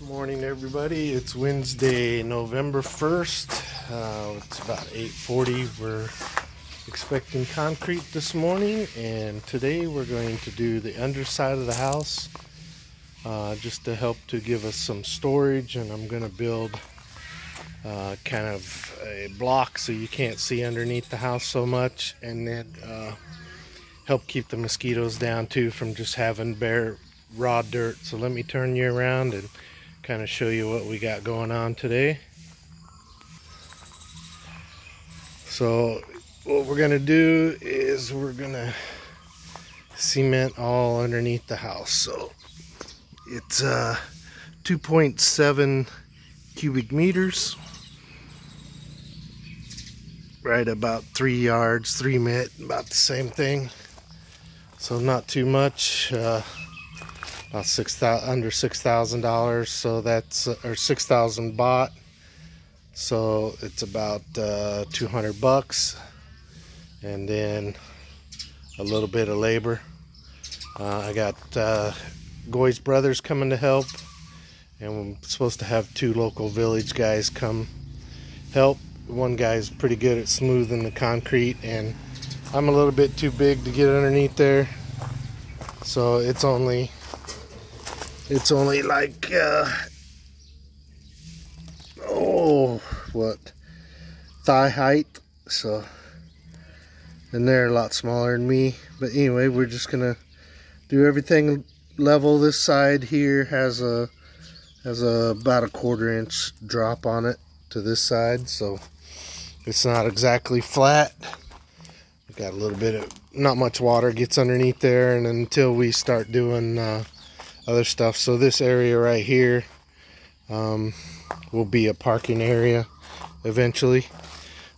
Morning everybody, it's Wednesday, November 1st. It's about 8:40. We're expecting concrete this morning, and today we're going to do the underside of the house just to help to give us some storage. And I'm going to build kind of a block so you can't see underneath the house so much, and then help keep the mosquitoes down too from just having bare raw dirt. So let me turn you around and kind of show you what we got going on today. So what we're gonna do is we're gonna cement all underneath the house. So it's 2.7 cubic meters, right about 3 yards, 3 met, about the same thing. So not too much. About under $6,000, so that's or 6,000 baht, so it's about 200 bucks, and then a little bit of labor. I got Goy's brothers coming to help, and we're supposed to have 2 local village guys come help. One guy's pretty good at smoothing the concrete, and I'm a little bit too big to get underneath there, so it's only like thigh height. So, and they're a lot smaller than me, but anyway, we're just gonna do everything level. This side here has about a 1/4 inch drop on it to this side, so it's not exactly flat. Got a little bit of, not much water gets underneath there, and until we start doing other stuff. So this area right here will be a parking area eventually,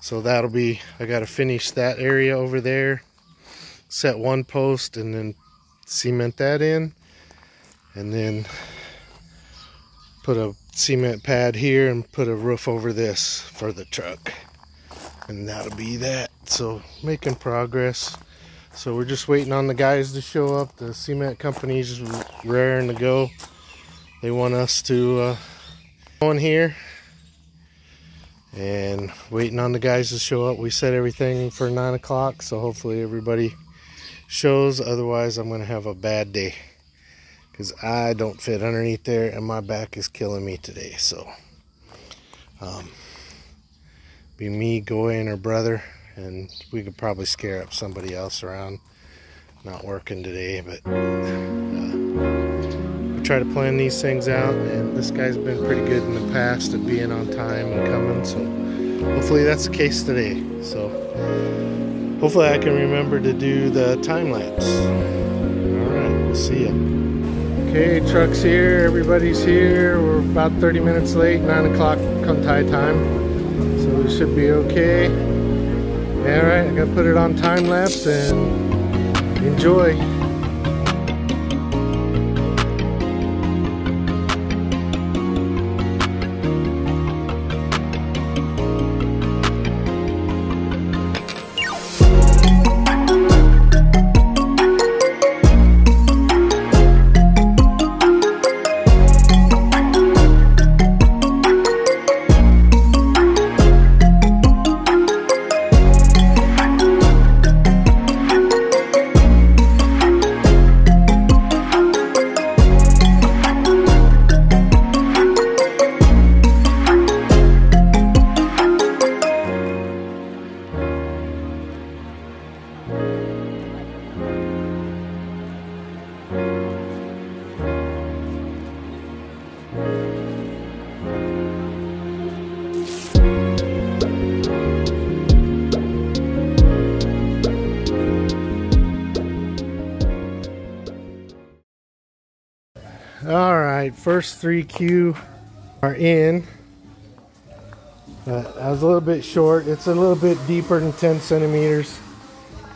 so that'll be, I got to finish that area over there, set one post, and then cement that in, and then put a cement pad here and put a roof over this for the truck, and that'll be that. So making progress. So we're just waiting on the guys to show up. The cement company's raring to go. They want us to go in here, and waiting on the guys to show up. We set everything for 9 o'clock, so hopefully everybody shows. Otherwise I'm gonna have a bad day, because I don't fit underneath there and my back is killing me today. So be me, Goy, and her brother, and we could probably scare up somebody else around not working today, but we try to plan these things out, and this guy's been pretty good in the past at being on time and coming, so hopefully that's the case today. So hopefully I can remember to do the time lapse. Alright, we'll see ya. Okay, truck's here, everybody's here. We're about 30 minutes late, 9 o'clock Thai time, so we should be okay. Alright, I gotta put it on time lapse and enjoy. Alright, first 3Q are in. I was a little bit short. It's a little bit deeper than 10 centimeters.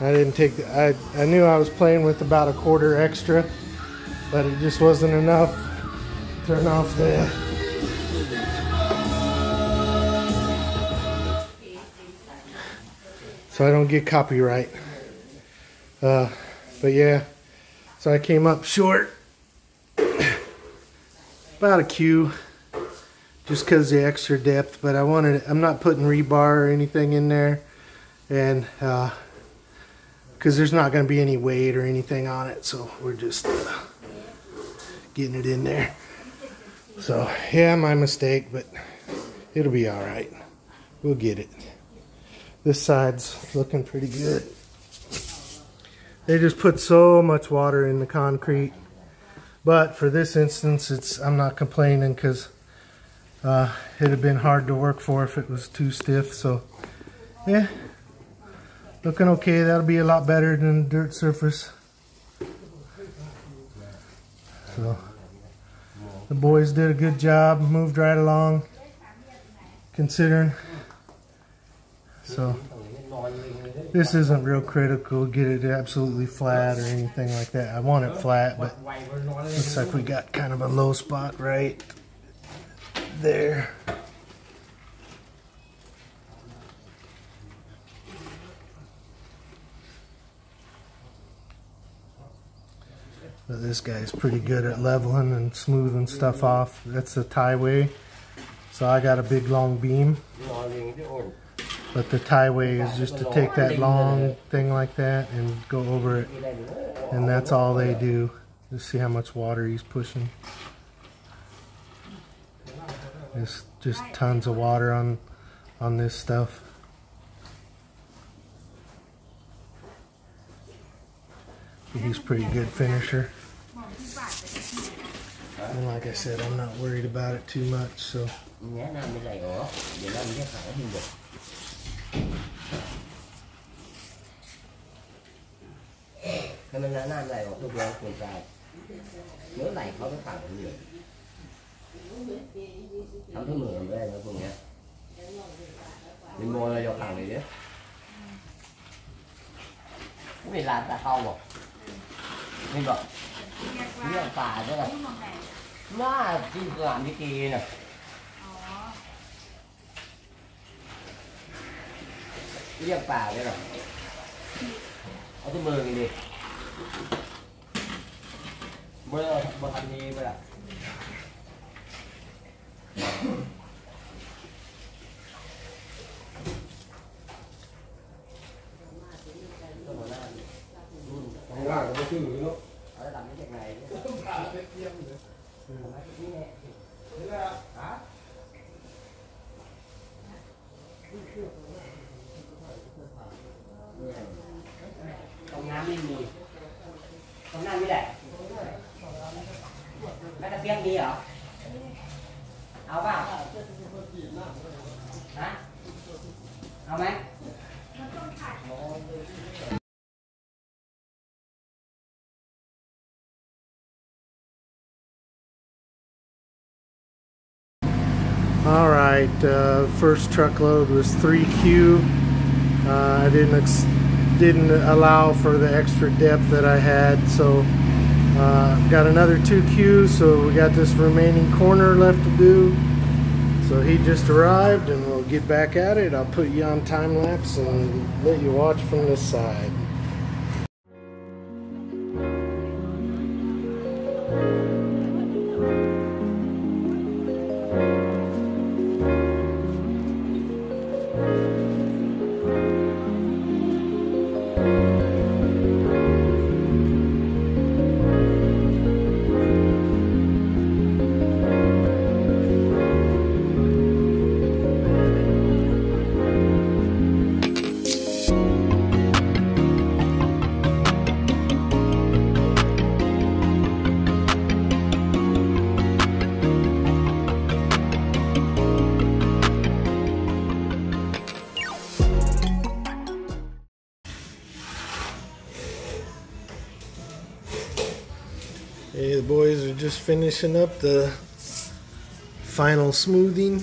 I didn't take I knew I was playing with about a 1/4 extra, but it just wasn't enough. Turn off the so I don't get copyright. But yeah, so I came up short. about a Q, just because the extra depth. But I'm not putting rebar or anything in there, and because there's not going to be any weight or anything on it, so we're just getting it in there. So yeah, my mistake, but it'll be all right. We'll get it. This side's looking pretty good. They just put so much water in the concrete, but for this instance, I'm not complaining, because it'd have been hard to work for if it was too stiff. So yeah, looking okay. That'll be a lot better than dirt surface. So the boys did a good job, moved right along, considering. So this isn't real critical, get it absolutely flat or anything like that. I want it flat, but looks like we got kind of a low spot right there. But this guy's pretty good at leveling and smoothing stuff off. That's a tie-way. So I got a big long beam. But the tie-way is just to take that long thing like that and go over it. And that's all they do. Just see how much water he's pushing. There's just tons of water on this stuff. He's a pretty good finisher. And like I said, I'm not worried about it too much, so. Vì làm ta không à? Mình bảo, cái tà đó là nó chỉ làm cái kia nè. Cái tà đây nè. Ở cái mưa này đi. Mưa thành gì vậy? Không ngắm đi mùi. Không ăn đi đây. Mấy ta tiếng đi hả? Áo vào. Hả? Áo mấy? All right, first truckload was 3Q. I didn't allow for the extra depth that I had, so got another 2Q. So we got this remaining corner left to do. So he just arrived, and we'll get back at it. I'll put you on time lapse and let you watch from this side. Hey, the boys are just finishing up the final smoothing.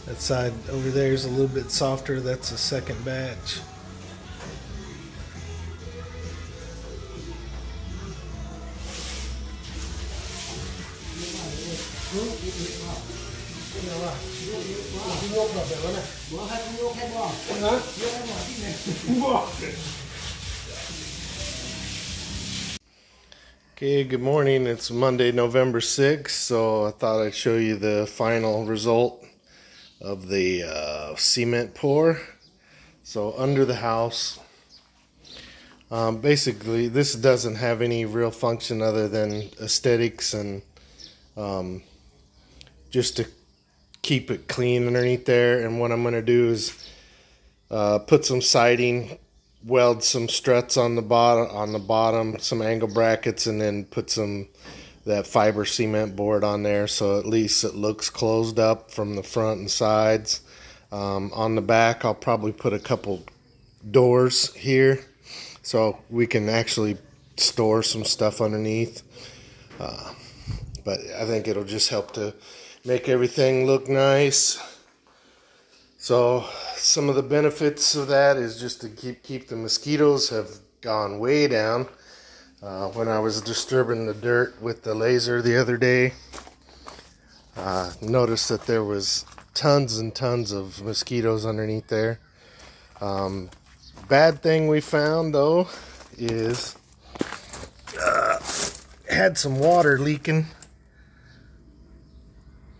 That side over there is a little bit softer. That's the second batch. Okay, good morning. It's Monday, November 6th, so I thought I'd show you the final result of the cement pour. So under the house, basically this doesn't have any real function other than aesthetics and just to keep it clean underneath there. And what I'm going to do is put some siding, weld some struts on the bottom, some angle brackets, and then put that fiber cement board on there, so at least it looks closed up from the front and sides. On the back, I'll probably put a couple doors here so we can actually store some stuff underneath. But I think it'll just help to make everything look nice. So some of the benefits of that is just to keep the mosquitoes have gone way down. When I was disturbing the dirt with the laser the other day, noticed that there was tons and tons of mosquitoes underneath there. Bad thing we found though is had some water leaking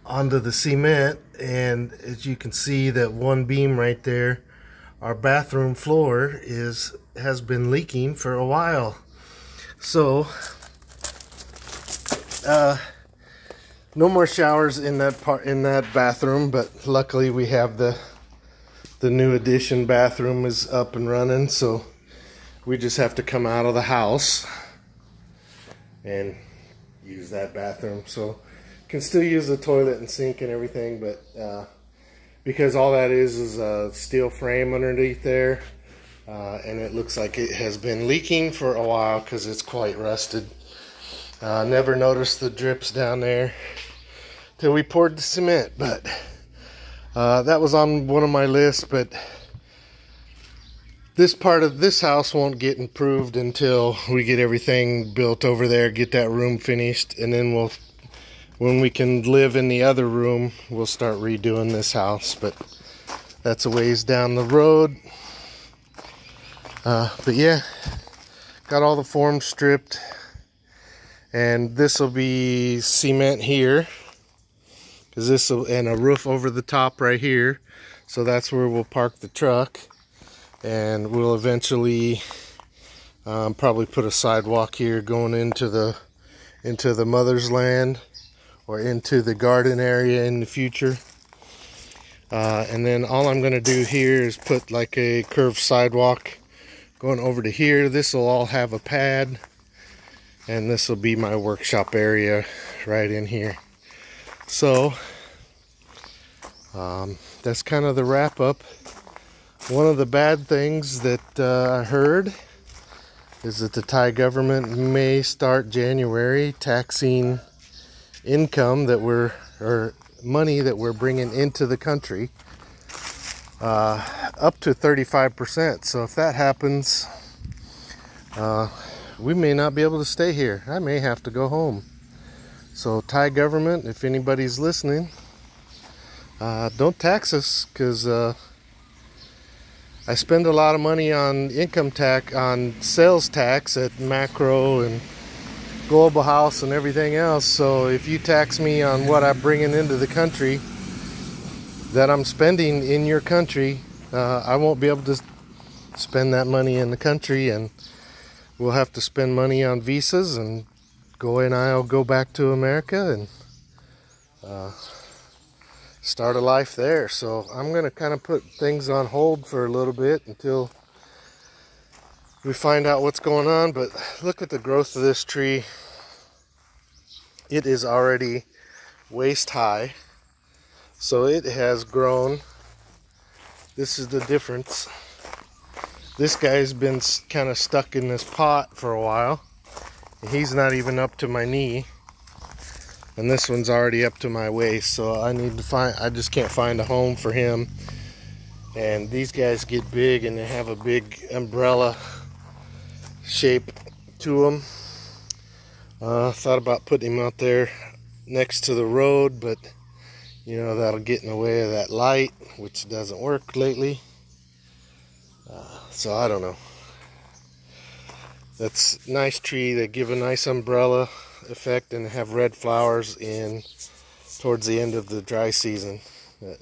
onto the cement, and as you can see, that one beam right there, our bathroom floor has been leaking for a while. So no more showers in that bathroom, but luckily we have the new addition bathroom is up and running, so we just have to come out of the house and use that bathroom. So can still use the toilet and sink and everything, but because all that is a steel frame underneath there, and it looks like it has been leaking for a while because it's quite rusted. Never noticed the drips down there till we poured the cement, but that was on one of my lists. But this part of this house won't get improved until we get everything built over there, get that room finished, and then when we can live in the other room, we'll start redoing this house. But that's a ways down the road. But yeah, got all the forms stripped, and this will be cement here, because this will, and a roof over the top right here, so that's where we'll park the truck. And we'll eventually probably put a sidewalk here going into the mother's land, or into the garden area in the future. And then all I'm going to do here is put like a curved sidewalk going over to here. This will all have a pad, and this will be my workshop area right in here. So that's kind of the wrap up. One of the bad things that I heard is that the Thai government may start January taxing income or money that we're bringing into the country up to 35%. So if that happens, we may not be able to stay here. I may have to go home. So Thai government, if anybody's listening, don't tax us, because I spend a lot of money on income tax, on sales tax at Macro and Global House and everything else. So if you tax me on what I'm bringing into the country that I'm spending in your country, I won't be able to spend that money in the country, and we'll have to spend money on visas, and Goy and I will go back to America and start a life there. So I'm going to kind of put things on hold for a little bit until we find out what's going on. But look at the growth of this tree. It is already waist high, so it has grown. This is the difference. This guy's been kind of stuck in this pot for a while. He's not even up to my knee, and this one's already up to my waist. So I just can't find a home for him. And these guys get big, and they have a big umbrella shape to them. Thought about putting him out there next to the road, but You know, that'll get in the way of that light, which doesn't work lately. So I don't know. That's a nice tree. They give a nice umbrella effect and have red flowers in towards the end of the dry season. But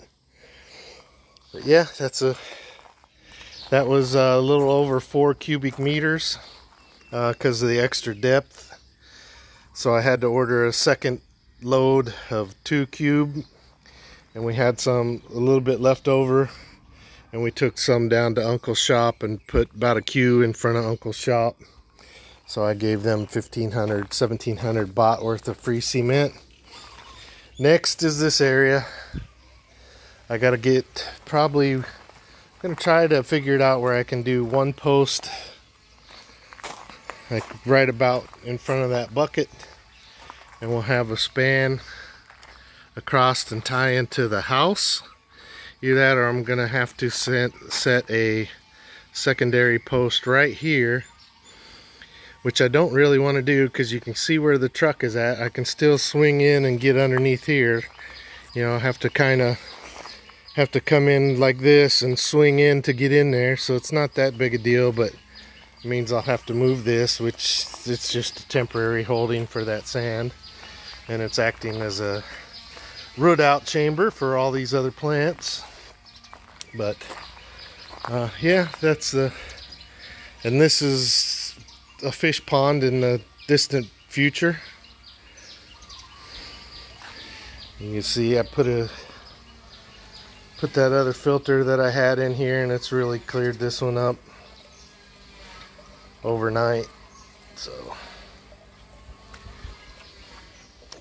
yeah, that was a little over 4 cubic meters because of the extra depth. So I had to order a second load of 2 cube, and we had a little bit left over, and we took some down to Uncle's shop and put about a cube in front of Uncle's shop. So I gave them 1,700 baht worth of free cement. Next is this area. I gotta I'm gonna try to figure it out where I can do one post like right about in front of that bucket, and we'll have a span across and tie into the house. Either that, or I'm gonna have to set a secondary post right here, which I don't really want to do because you can see where the truck is at. I can still swing in and get underneath here. You know, I have to come in like this and swing in to get in there, so it's not that big a deal, but it means I'll have to move this, which it's just a temporary holding for that sand, and it's acting as a root out chamber for all these other plants. But yeah, and this is a fish pond in the distant future. You can see I put that other filter that I had in here, and it's really cleared this one up overnight. So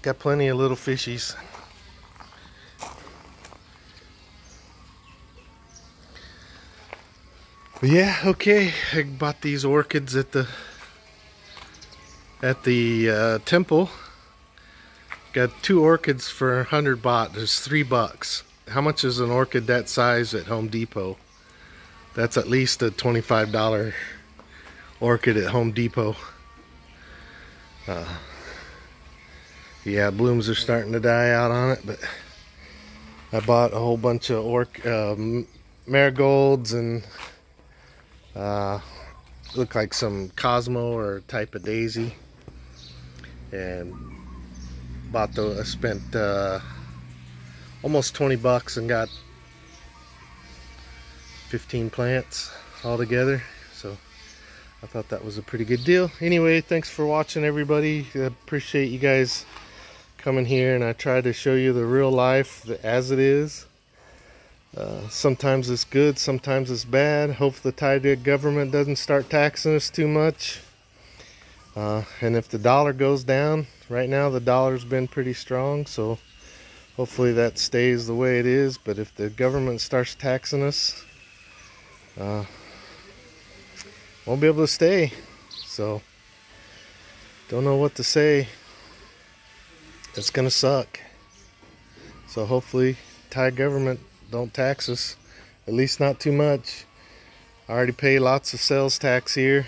got plenty of little fishies. But yeah, okay, I bought these orchids at the temple. Got 2 orchids for 100 baht. There's $3. How much is an orchid that size at Home Depot? That's at least a $25 orchid at Home Depot. Yeah, blooms are starting to die out on it, but I bought a whole bunch of marigolds and look like some Cosmo or type of daisy, and I spent almost $20 and got 15 plants all together, so I thought that was a pretty good deal. Anyway, thanks for watching, everybody. I appreciate you guys coming here, and I try to show you the real life as it is. Sometimes it's good, sometimes it's bad. Hope the Thai government doesn't start taxing us too much. And if the dollar goes down, right now the dollar's been pretty strong, so hopefully that stays the way it is. But if the government starts taxing us, won't be able to stay. So don't know what to say. It's gonna suck. So hopefully Thai government don't tax us, at least not too much. I already pay lots of sales tax here.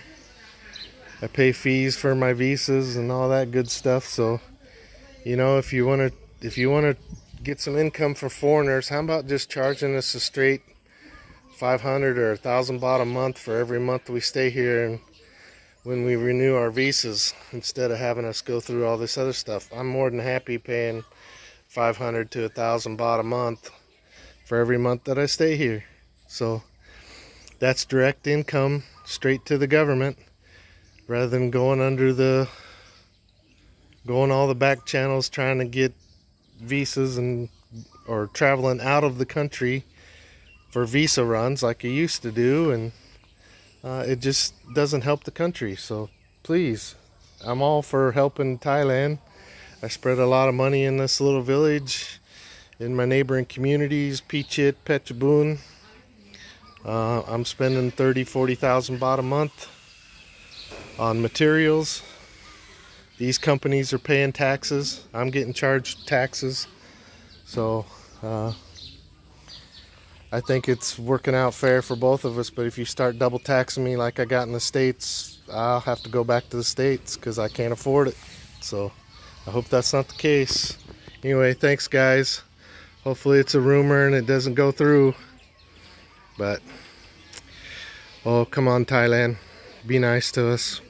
I pay fees for my visas and all that good stuff. So, you know, if you want to get some income for foreigners, how about just charging us a straight 500 or 1,000 baht a month for every month we stay here, and when we renew our visas, instead of having us go through all this other stuff. I'm more than happy paying 500 to 1,000 baht a month for every month that I stay here. So that's direct income straight to the government, rather than going all the back channels trying to get visas or traveling out of the country for visa runs like you used to do, and it just doesn't help the country. So please, I'm all for helping Thailand. I spread a lot of money in this little village, in my neighboring communities, Pichit, Phetchabun. I'm spending 30,000-40,000 baht a month on materials. These companies are paying taxes. I'm getting charged taxes. So I think it's working out fair for both of us. But if you start double taxing me like I got in the States, I'll have to go back to the States because I can't afford it. So I hope that's not the case. Anyway, thanks guys. Hopefully it's a rumor and it doesn't go through. But, oh, come on, Thailand. Be nice to us.